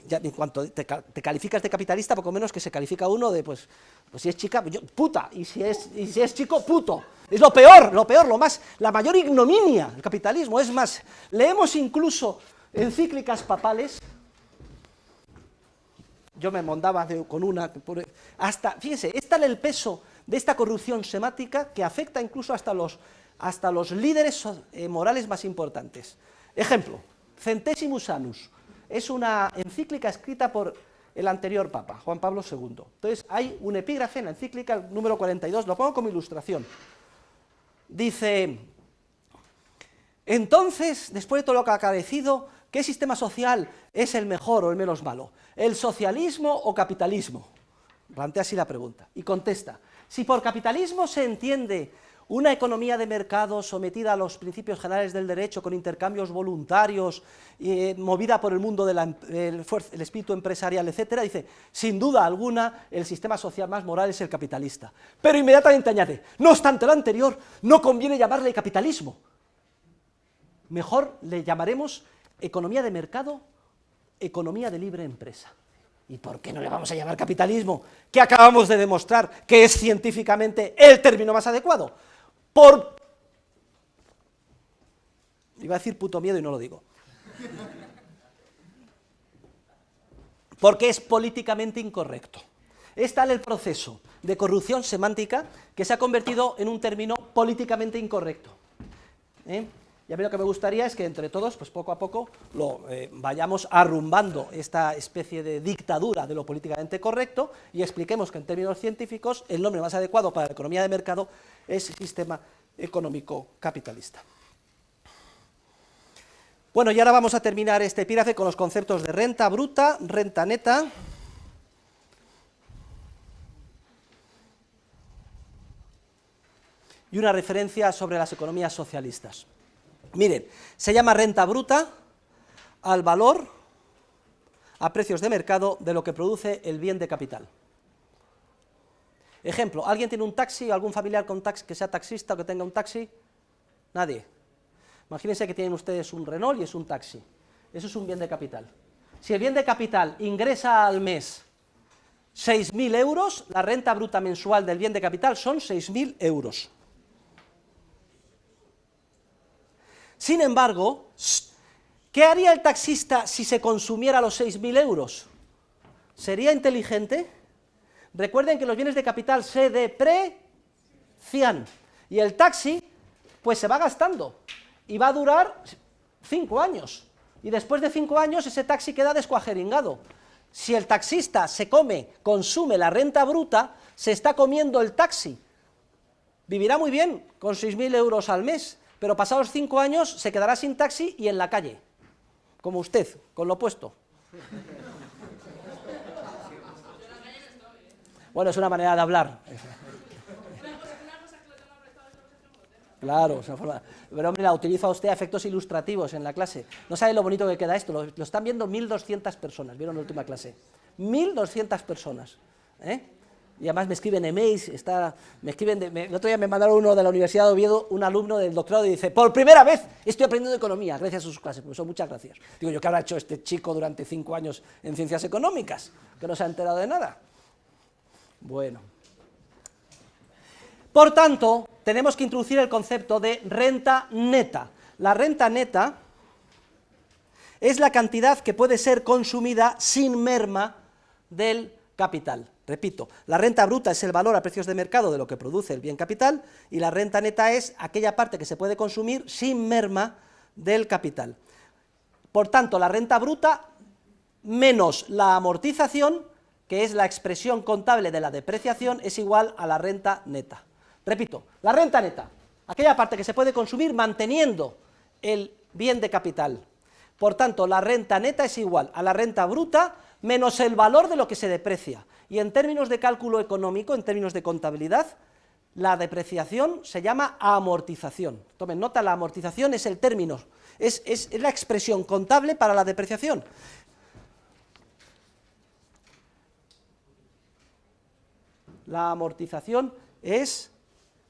Ya, en cuanto te calificas de capitalista, poco menos que se califica uno de, pues si es chica, puta, y si es chico, puto. Es lo peor, la mayor ignominia del capitalismo. Es más, leemos incluso encíclicas papales. Yo me mondaba con una, hasta, fíjense, es tal el peso de esta corrupción semántica que afecta incluso hasta los líderes morales más importantes. Ejemplo, Centesimus Annus, es una encíclica escrita por el anterior Papa, Juan Pablo II. Entonces hay un epígrafe en la encíclica número 42, lo pongo como ilustración. Dice: entonces, después de todo lo que ha acaecido, ¿qué sistema social es el mejor o el menos malo? ¿El socialismo o capitalismo? Plantea así la pregunta, y contesta: si por capitalismo se entiende una economía de mercado sometida a los principios generales del derecho, con intercambios voluntarios, movida por el mundo del espíritu empresarial, etcétera, dice, sin duda alguna, el sistema social más moral es el capitalista. Pero inmediatamente añade, no obstante lo anterior, no conviene llamarle capitalismo. Mejor le llamaremos economía de mercado, economía de libre empresa. ¿Y por qué no le vamos a llamar capitalismo? Que acabamos de demostrar que es científicamente el término más adecuado. Iba a decir puto miedo y no lo digo. Porque es políticamente incorrecto. Es tal el proceso de corrupción semántica que se ha convertido en un término políticamente incorrecto. Y a mí lo que me gustaría es que entre todos, pues poco a poco, vayamos arrumbando esta especie de dictadura de lo políticamente correcto y expliquemos que en términos científicos el nombre más adecuado para la economía de mercado es sistema económico capitalista. Bueno, y ahora vamos a terminar este epígrafe con los conceptos de renta bruta, renta neta, y una referencia sobre las economías socialistas. Miren, se llama renta bruta al valor a precios de mercado de lo que produce el bien de capital. Ejemplo, ¿alguien tiene un taxi, algún familiar con taxi, que sea taxista o que tenga un taxi? Nadie. Imagínense que tienen ustedes un Renault y es un taxi. Eso es un bien de capital. Si el bien de capital ingresa al mes 6.000 euros, la renta bruta mensual del bien de capital son 6.000 euros. Sin embargo, ¿qué haría el taxista si se consumiera los 6.000 euros? ¿Sería inteligente? Recuerden que los bienes de capital se deprecian y el taxi pues se va gastando y va a durar 5 años y después de 5 años ese taxi queda descuajeringado. Si el taxista consume la renta bruta, se está comiendo el taxi. Vivirá muy bien con 6.000 euros al mes, pero pasados 5 años se quedará sin taxi y en la calle, como usted, con lo opuesto. Bueno, es una manera de hablar. Claro, es una forma. Pero hombre, la utiliza usted a efectos ilustrativos en la clase. No sabe lo bonito que queda esto, lo están viendo 1.200 personas, vieron la última clase. 1.200 personas. Y además me escriben emails, el otro día me mandaron uno de la Universidad de Oviedo, un alumno del doctorado, y dice, por primera vez estoy aprendiendo economía, gracias a sus clases. Profesor, muchas gracias. Digo yo, ¿qué habrá hecho este chico durante 5 años en ciencias económicas? Que no se ha enterado de nada. Bueno. Por tanto, tenemos que introducir el concepto de renta neta. La renta neta es la cantidad que puede ser consumida sin merma del capital. Repito, la renta bruta es el valor a precios de mercado de lo que produce el bien capital y la renta neta es aquella parte que se puede consumir sin merma del capital. Por tanto, la renta bruta menos la amortización, que es la expresión contable de la depreciación, es igual a la renta neta. Repito, la renta neta, aquella parte que se puede consumir manteniendo el bien de capital. Por tanto, la renta neta es igual a la renta bruta menos el valor de lo que se deprecia. Y en términos de cálculo económico, en términos de contabilidad, la depreciación se llama amortización. Tomen nota, la amortización es el término, es la expresión contable para la depreciación. La amortización es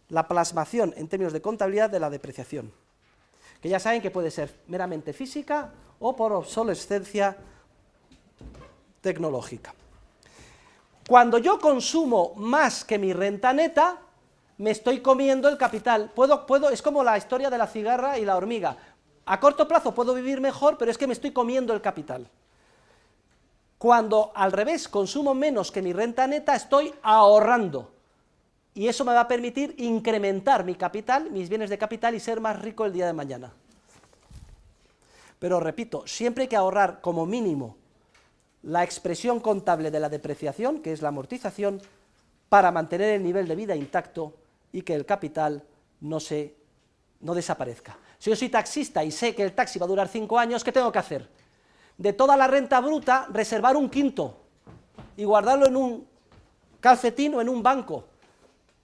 la plasmación en términos de contabilidad de la depreciación, que ya saben que puede ser meramente física o por obsolescencia tecnológica. Cuando yo consumo más que mi renta neta, me estoy comiendo el capital. Es como la historia de la cigarra y la hormiga. A corto plazo puedo vivir mejor, pero es que me estoy comiendo el capital. Cuando al revés consumo menos que mi renta neta, estoy ahorrando. Y eso me va a permitir incrementar mi capital, mis bienes de capital y ser más rico el día de mañana. Pero repito, siempre hay que ahorrar como mínimo la expresión contable de la depreciación, que es la amortización, para mantener el nivel de vida intacto y que el capital no desaparezca. Si yo soy taxista y sé que el taxi va a durar 5 años, ¿qué tengo que hacer? De toda la renta bruta, reservar un quinto y guardarlo en un calcetín o en un banco,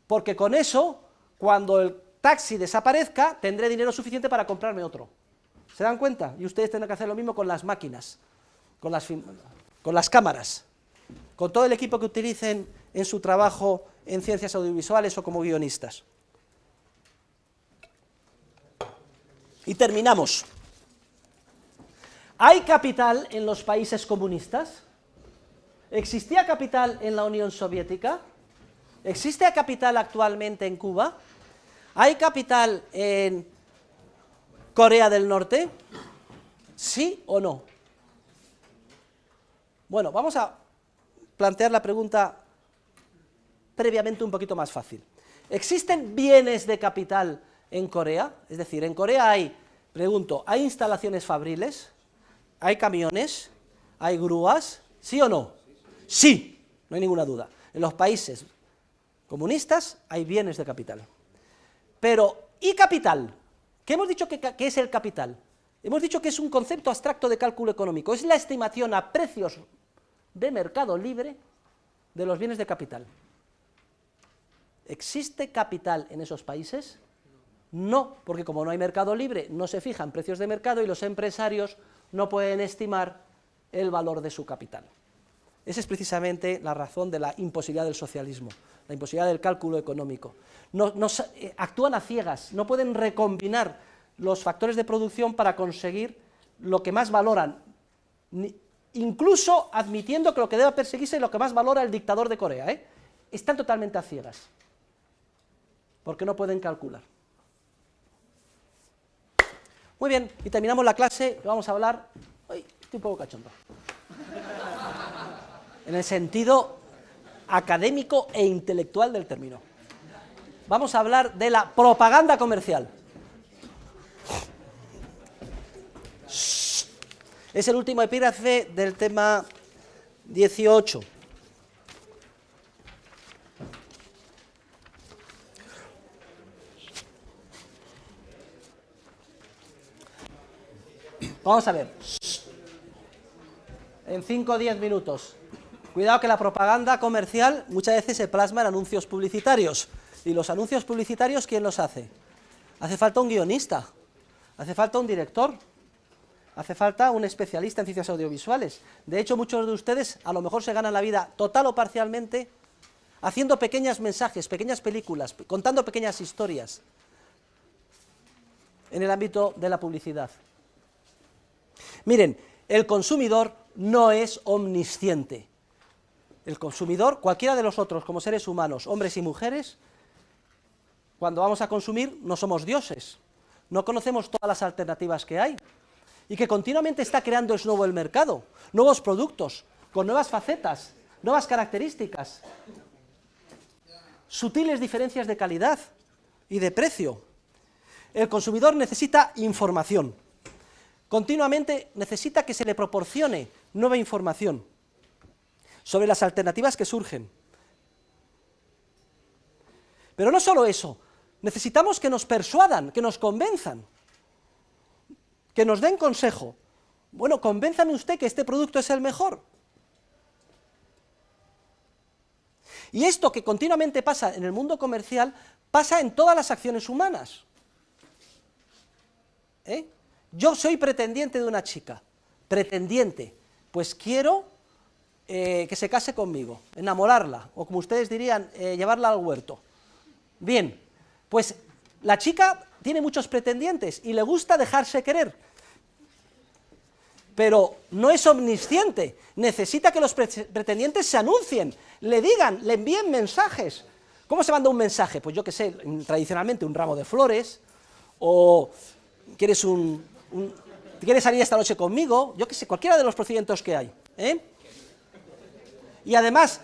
porque con eso, cuando el taxi desaparezca, tendré dinero suficiente para comprarme otro. ¿Se dan cuenta? Y ustedes tendrán que hacer lo mismo con las máquinas, con las cámaras, con todo el equipo que utilicen en su trabajo en ciencias audiovisuales o como guionistas. Y terminamos. ¿Hay capital en los países comunistas? ¿Existía capital en la Unión Soviética? ¿Existe capital actualmente en Cuba? ¿Hay capital en Corea del Norte? ¿Sí o no? Bueno, vamos a plantear la pregunta previamente un poquito más fácil. ¿Existen bienes de capital en Corea? Es decir, en Corea hay, pregunto, ¿hay instalaciones fabriles? ¿Hay camiones? ¿Hay grúas? ¿Sí o no? Sí, no hay ninguna duda. En los países comunistas hay bienes de capital. Pero, ¿y capital? ¿Qué hemos dicho que es el capital? Hemos dicho que es un concepto abstracto de cálculo económico, es la estimación a precios de mercado libre de los bienes de capital. ¿Existe capital en esos países? No, porque como no hay mercado libre, no se fijan precios de mercado y los empresarios no pueden estimar el valor de su capital. Esa es precisamente la razón de la imposibilidad del socialismo, la imposibilidad del cálculo económico. Actúan a ciegas, no pueden recombinar los factores de producción para conseguir lo que más valoran, incluso admitiendo que lo que debe perseguirse es lo que más valora el dictador de Corea, ¿eh? Están totalmente a ciegas, porque no pueden calcular. Muy bien, y terminamos la clase, vamos a hablar, estoy un poco cachondo, en el sentido académico e intelectual del término. Vamos a hablar de la propaganda comercial. Es el último epígrafe del tema 18. Vamos a ver. En 5 o 10 minutos. Cuidado que la propaganda comercial muchas veces se plasma en anuncios publicitarios. ¿Y los anuncios publicitarios quién los hace? Hace falta un guionista, hace falta un director, hace falta un especialista en ciencias audiovisuales. De hecho, muchos de ustedes a lo mejor se ganan la vida total o parcialmente haciendo pequeños mensajes, pequeñas películas, contando pequeñas historias en el ámbito de la publicidad. Miren, el consumidor no es omnisciente. El consumidor, cualquiera de nosotros como seres humanos, hombres y mujeres, cuando vamos a consumir no somos dioses, no conocemos todas las alternativas que hay y que continuamente está creando es nuevo el mercado, nuevos productos, con nuevas facetas, nuevas características, sutiles diferencias de calidad y de precio. El consumidor necesita información, continuamente necesita que se le proporcione nueva información sobre las alternativas que surgen. Pero no solo eso, necesitamos que nos persuadan, que nos convenzan, que nos den consejo. Bueno, convénzame usted que este producto es el mejor. Y esto que continuamente pasa en el mundo comercial, pasa en todas las acciones humanas. Yo soy pretendiente de una chica, pretendiente, pues quiero que se case conmigo, enamorarla, o como ustedes dirían, llevarla al huerto. Bien, pues la chica tiene muchos pretendientes y le gusta dejarse querer, pero no es omnisciente, necesita que los pretendientes se anuncien, le digan, le envíen mensajes. ¿Cómo se manda un mensaje? Pues yo qué sé, tradicionalmente un ramo de flores, o quieres ¿quieres salir esta noche conmigo? Yo qué sé, cualquiera de los procedimientos que hay, Y además,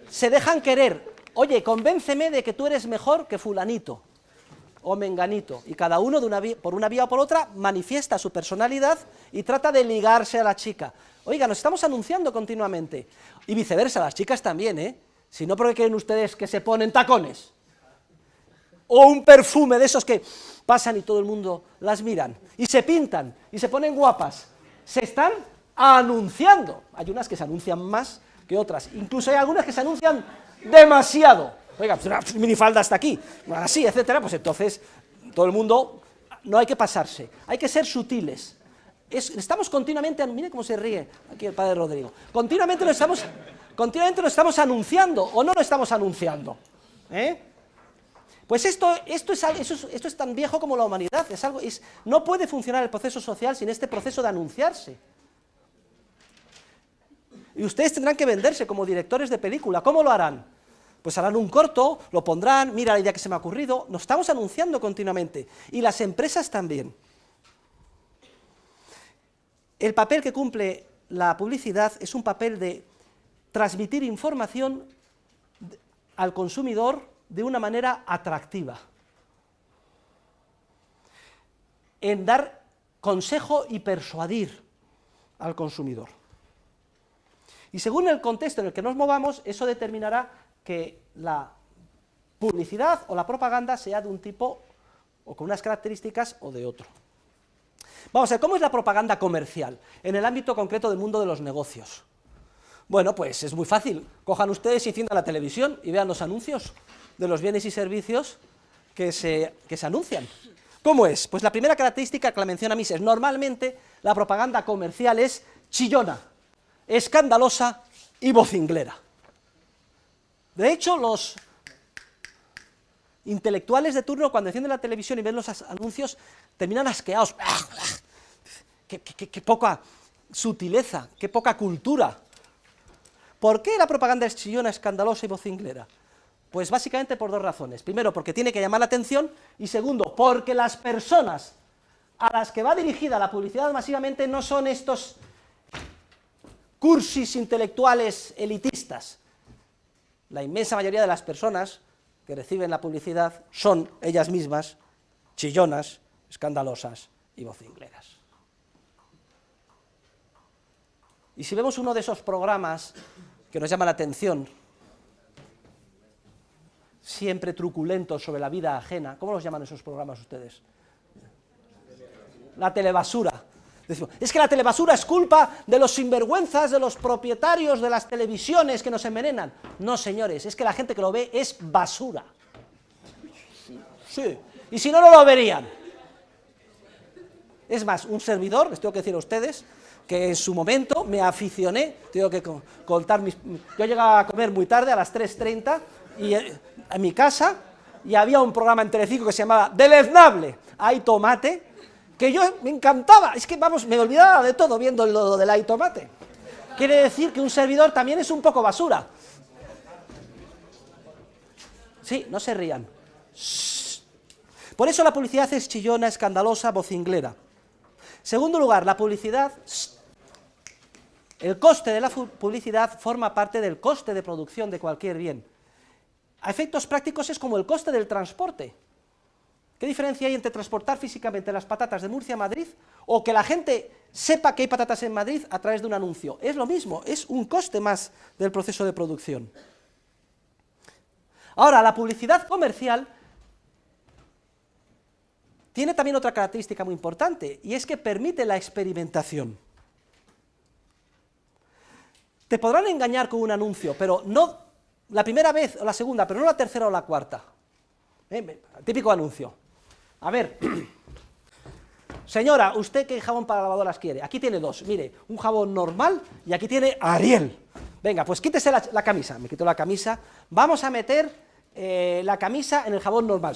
se dejan querer. Oye, convénceme de que tú eres mejor que fulanito o menganito. Y cada uno por una vía o por otra manifiesta su personalidad y trata de ligarse a la chica. Oiga, nos estamos anunciando continuamente. Y viceversa, las chicas también, Si no, ¿por qué creen ustedes que se ponen tacones? O un perfume de esos que pasan y todo el mundo las miran. Y se pintan, y se ponen guapas. Se están anunciando. Hay unas que se anuncian más que otras. Incluso hay algunas que se anuncian demasiado. Oiga, una minifalda hasta aquí, así, etcétera, pues entonces todo el mundo, no hay que pasarse, hay que ser sutiles. Estamos continuamente, mire cómo se ríe aquí el padre Rodrigo, continuamente lo estamos anunciando, o no lo estamos anunciando. Pues esto es tan viejo como la humanidad, no puede funcionar el proceso social sin este proceso de anunciarse. Y ustedes tendrán que venderse como directores de película. ¿Cómo lo harán? Pues harán un corto, lo pondrán, mira la idea que se me ha ocurrido, nos estamos anunciando continuamente. Y las empresas también. El papel que cumple la publicidad es un papel de transmitir información al consumidor de una manera atractiva. En dar consejo y persuadir al consumidor. Y según el contexto en el que nos movamos, eso determinará que la publicidad o la propaganda sea de un tipo o con unas características o de otro. Vamos a ver, ¿cómo es la propaganda comercial en el ámbito concreto del mundo de los negocios? Bueno, pues es muy fácil. Cojan ustedes y enciendan la televisión y vean los anuncios de los bienes y servicios que se anuncian. ¿Cómo es? Pues la primera característica que la menciona Mises: normalmente la propaganda comercial es chillona, escandalosa y vocinglera. De hecho, los intelectuales de turno, cuando encienden la televisión y ven los anuncios, terminan asqueados. Qué poca sutileza, qué poca cultura. ¿Por qué la propaganda es chillona, escandalosa y vocinglera? Pues básicamente por dos razones. Primero, porque tiene que llamar la atención, y segundo, porque las personas a las que va dirigida la publicidad masivamente no son estos cursis intelectuales elitistas. La inmensa mayoría de las personas que reciben la publicidad son ellas mismas chillonas, escandalosas y vocingleras. Y si vemos uno de esos programas que nos llama la atención, siempre truculentos sobre la vida ajena, ¿cómo los llaman esos programas ustedes? La telebasura. Decimos, es que la telebasura es culpa de los sinvergüenzas, de los propietarios de las televisiones que nos envenenan. No, señores, es que la gente que lo ve es basura. Sí, y si no, no lo verían. Es más, un servidor, les tengo que decir a ustedes, que en su momento me aficioné, tengo que contar yo llegaba a comer muy tarde, a las 3:30, y en mi casa, y había un programa en Telecinco que se llamaba Deleznable, Hay Tomate, que yo me encantaba, es que vamos, me olvidaba de todo viendo lo del Hay Tomate. Quiere decir que un servidor también es un poco basura. Sí, no se rían. Shh. Por eso la publicidad es chillona, escandalosa, vocinglera. Segundo lugar, la publicidad, el coste de la publicidad forma parte del coste de producción de cualquier bien. A efectos prácticos es como el coste del transporte. ¿Qué diferencia hay entre transportar físicamente las patatas de Murcia a Madrid o que la gente sepa que hay patatas en Madrid a través de un anuncio? Es lo mismo, es un coste más del proceso de producción. Ahora, la publicidad comercial tiene también otra característica muy importante, y es que permite la experimentación. Te podrán engañar con un anuncio, pero no la primera vez o la segunda, pero no la tercera o la cuarta. Típico anuncio. A ver, señora, ¿usted qué jabón para lavadoras quiere? Aquí tiene dos, mire, un jabón normal y aquí tiene Ariel. Venga, pues quítese la camisa. Me quito la camisa. Vamos a meter la camisa en el jabón normal.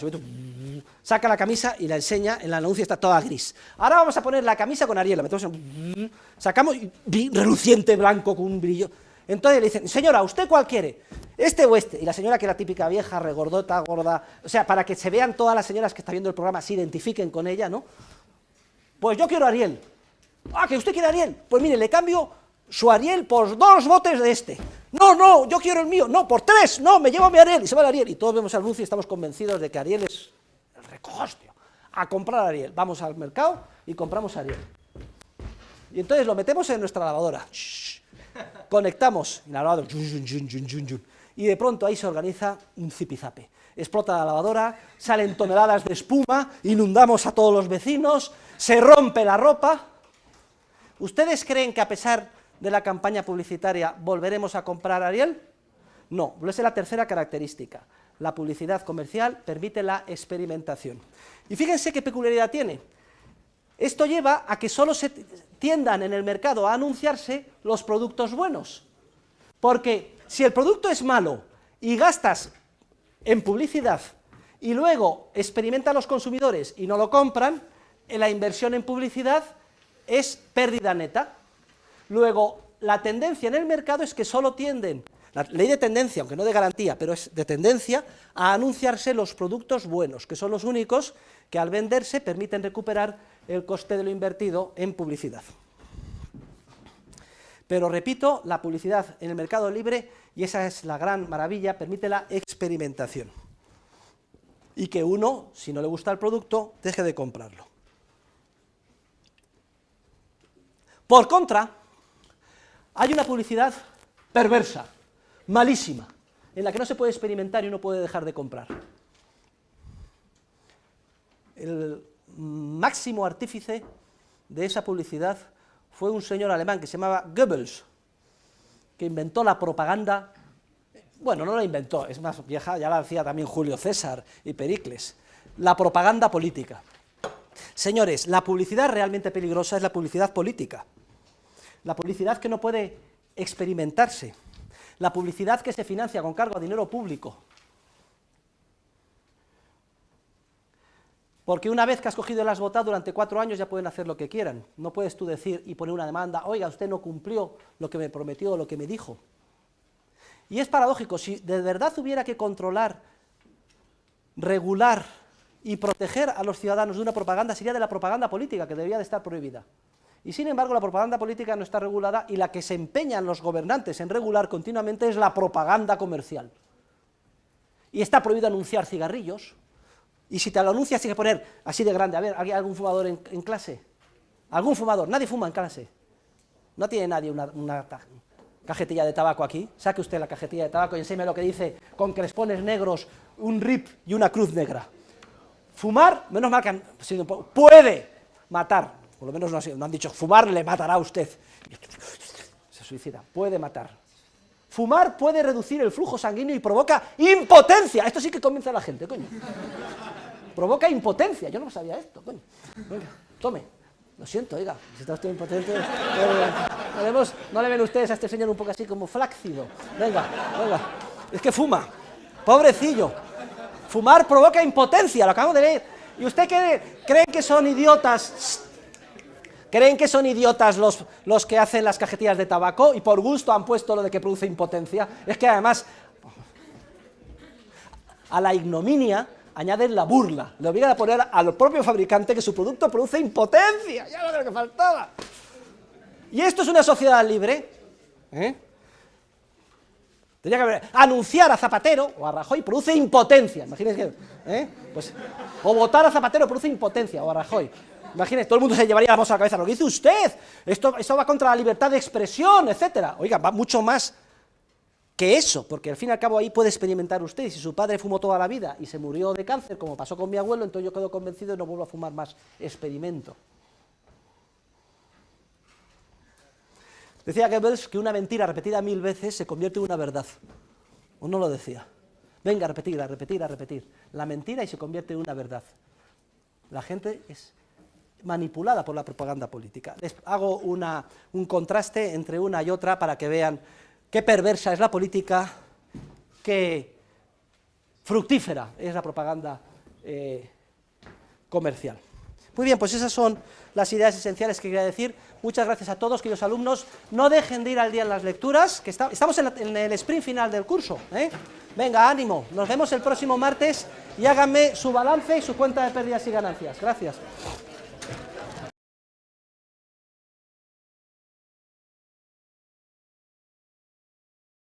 Saca la camisa y la enseña, en el anuncio está toda gris. Ahora vamos a poner la camisa con Ariel, la metemos en... Sacamos reluciente blanco con un brillo. Entonces le dicen, señora, ¿usted cuál quiere? ¿Este o este? Y la señora, que era típica vieja, regordota, gorda, o sea, para que se vean todas las señoras que están viendo el programa, se identifiquen con ella, ¿no? Pues yo quiero Ariel. Ah, ¿que usted quiere Ariel? Pues mire, le cambio su Ariel por 2 botes de este. No, no, yo quiero el mío. No, por 3, no, me llevo mi Ariel. Y se va el Ariel. Y todos vemos el anuncio y estamos convencidos de que Ariel es el recogostio. A comprar Ariel. Vamos al mercado y compramos Ariel. Y entonces lo metemos en nuestra lavadora. Shh. Conectamos la lavadora. Y de pronto ahí se organiza un zipizape. Explota la lavadora, salen toneladas de espuma, inundamos a todos los vecinos, se rompe la ropa. ¿Ustedes creen que a pesar de la campaña publicitaria volveremos a comprar Ariel? No, esa es la tercera característica. La publicidad comercial permite la experimentación. Y fíjense qué peculiaridad tiene. Esto lleva a que solo se tiendan en el mercado a anunciarse los productos buenos. Porque si el producto es malo y gastas en publicidad y luego experimentan los consumidores y no lo compran, la inversión en publicidad es pérdida neta. Luego, la tendencia en el mercado es que solo tienden, la ley de tendencia, aunque no de garantía, pero es de tendencia, a anunciarse los productos buenos, que son los únicos que al venderse permiten recuperar el coste de lo invertido en publicidad. Pero repito, la publicidad en el mercado libre, y esa es la gran maravilla, permite la experimentación. Y que uno, si no le gusta el producto, deje de comprarlo. Por contra, hay una publicidad perversa, malísima, en la que no se puede experimentar y uno puede dejar de comprar. El máximo artífice de esa publicidad fue un señor alemán que se llamaba Goebbels, que inventó la propaganda. Bueno, no la inventó, es más vieja, ya la hacía también Julio César y Pericles, la propaganda política. Señores, la publicidad realmente peligrosa es la publicidad política, la publicidad que no puede experimentarse, la publicidad que se financia con cargo a dinero público. Porque una vez que has cogido y las has votado durante 4 años ya pueden hacer lo que quieran, no puedes tú decir y poner una demanda, oiga, usted no cumplió lo que me prometió o lo que me dijo. Y es paradójico, si de verdad hubiera que controlar, regular y proteger a los ciudadanos de una propaganda, sería de la propaganda política, que debería de estar prohibida. Y sin embargo la propaganda política no está regulada y la que se empeñan los gobernantes en regular continuamente es la propaganda comercial. Y está prohibido anunciar cigarrillos, y si te lo anuncias tienes que poner así de grande. A ver, ¿hay algún fumador en clase? ¿Algún fumador? Nadie fuma en clase. No tiene nadie una cajetilla de tabaco aquí. Saque usted la cajetilla de tabaco y enséñeme lo que dice con crespones negros, un RIP y una cruz negra. Fumar, menos mal que han sido un poco, puede matar, por lo menos no han dicho, fumar le matará a usted. Se suicida, puede matar. Fumar puede reducir el flujo sanguíneo y provoca impotencia. Esto sí que convence a la gente, coño. Provoca impotencia, yo no sabía esto, coño. Venga, tome. Lo siento, oiga, si está usted impotente, no le ven ustedes a este señor un poco así como flácido. Venga, venga, es que fuma, pobrecillo. Fumar provoca impotencia, lo acabamos de leer. ¿Y usted creen que son idiotas? ¿Creen que son idiotas los que hacen las cajetillas de tabaco y por gusto han puesto lo de que produce impotencia? Es que además a la ignominia añaden la burla, le obligan a poner al propio fabricante que su producto produce impotencia, ya no era lo que faltaba. ¿Y esto es una sociedad libre? Tendría que haber, anunciar a Zapatero o a Rajoy produce impotencia, imagínense que, pues, o votar a Zapatero produce impotencia, o a Rajoy. Imagínense, todo el mundo se llevaría la mano a la cabeza, lo que dice usted, esto va contra la libertad de expresión, etcétera. Oiga, va mucho más que eso, porque al fin y al cabo ahí puede experimentar usted, y si su padre fumó toda la vida y se murió de cáncer, como pasó con mi abuelo, entonces yo quedo convencido y no vuelvo a fumar más, experimento. Decía Goebbels que una mentira repetida 1000 veces se convierte en una verdad, ¿o no lo decía? Venga, a repetir, a repetir, a repetir, la mentira y se convierte en una verdad. La gente es manipulada por la propaganda política. Les hago un contraste entre una y otra para que vean qué perversa es la política, qué fructífera es la propaganda comercial. Muy bien, pues esas son las ideas esenciales que quería decir. Muchas gracias a todos, queridos alumnos. No dejen de ir al día en las lecturas, que estamos en el sprint final del curso. Venga, ánimo, nos vemos el próximo martes y háganme su balance y su cuenta de pérdidas y ganancias. Gracias.